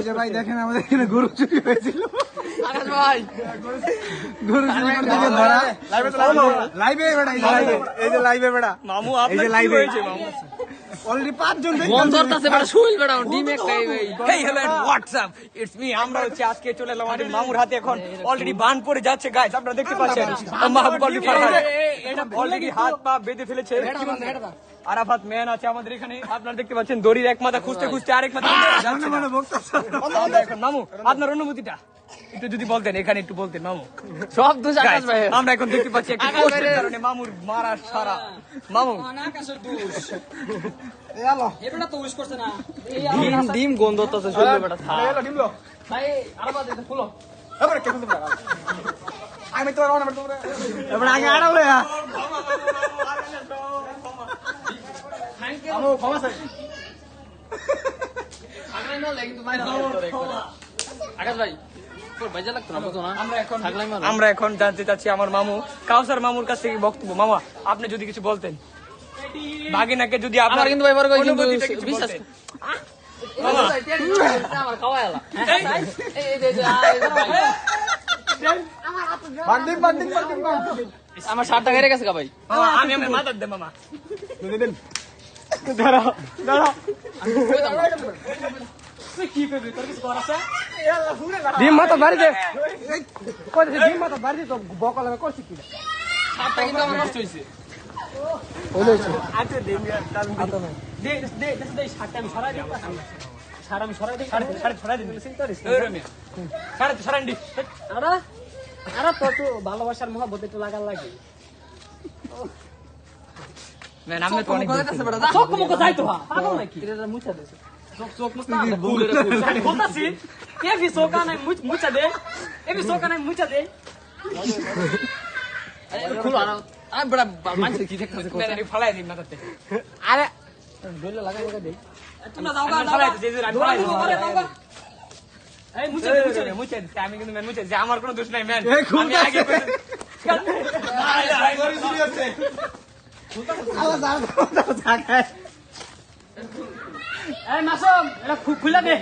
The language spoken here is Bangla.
যে ভাই দেখেন আমাদের এখানে গরু চুরি হয়েছিল। আকাশ ভাই গরু চুরি করতে গিয়ে ধরা লাইভে বেটা, এই যে লাইভে বেটা মামু এই যে লাইভে হয়েছে মামু অলরেডি 5 জন মন ধরতেছে বেটা শুইল বেটা ডিম একটাই ভাই hey hello WhatsApp it's me আমরা হচ্ছে আজকে চলে এলাম আমাদের মামুর হাতে এখন অলরেডি বান পড়ে যাচ্ছে গাইস আপনারা দেখতে পাচ্ছেন মাহবুব আলী ফারহান এটা অলরেডি হাত পা বেঁধে ফেলেছে আরাফাত ম্যান আছে আমাদের এখানে আপনারা দেখতে পাচ্ছেন দড়ির এক মাথা খুঁজতে খুঁজতে আরেক মাথা যাচ্ছে না আমরা এখন মামু আপনার অনুভূতিটা একটু যদি বলতেন এখানে একটু বলতেন মামু সব দোষ আকাশ ভাই আমরা এখন দেখতে পাচ্ছি একটা পোস্টের কারণে মামুর মারা সারা মামু আকাশের দোষ এলো এটা তো উইশ করছে না ডিম ডিম গন্ধ হচ্ছে শুনলে বেটা এলো ডিমলো ভাই আরাবা দেখতে ফুলো এবারে কে শুনতে পারা আমি তো রাউন্ড নাম্বার তোমরা এবারে আগে আড়ালে আমো ক্ষমা চাই আকাশ না লাগি তো মাইরা আকাশ ভাই তোর বাজে লাগতো না বুঝো না আমরা এখন জানতে চাচ্ছি আমার মামু কাউসার মামুর কাছ থেকে বক্তব্য মামা আপনি যদি কিছু বলতেন ভাগিনাকে যদি আপনার আমার কিন্তু ভাই বড় কিন্তু অনুভূতিটা কিছু বিশ্বাস বলতেন। আমার খাওয়াইলা এই বান্ডিং বান্ডিং বান্ডিং আমার শার্টটা কেটে গেছে ভাই মামা আমি আমার মাথার দে মামা দিন দাঁড়াও দাঁড়াও তুই কি করবি তোর কিছু করার আছে ডিম মাথা বাড়ি দে কই দে ডিম মাথা বাড়ি দে তো বকল আমি করছি কি শার্টটা কিন্তু আমার নষ্ট হইছে আচ্ছা দে মিয়া তাল দে দে দে শার্টটা আমি সরাই দিই সারা আমি সরাই দিই শার্ট সরাই দিই চিন্তা করিস না রে মিয়া শার্ট সরাই দিই আরে আরে তো ভালোবাসার মহব্বত একটু লাগার লাগে ম্যান আমি তো অনেক চোখ মুখ যাই তো পাগল নাকি এটা মুছা দে চোখ মুখ না বুলের ফুল বলতাছি কে ভি সোকা নাই মুছা দে এ ভি সোকা নাই মুছা দে আরে খুলো আরে বড় মানছে কি দেখতেছে ম্যান আমি ফলাই দিই মাথাতে আরে দইলে লাগা দে তোমরা দাও গা ফলাই দিই যে আমি ফলাই দিই এই মুছে দে মুছে দে আমি কিন্তু ম্যান মুছে যে আমার কোনো দোষ নাই ম্যান আমি আগে এই মাসুম এটা খুলে দে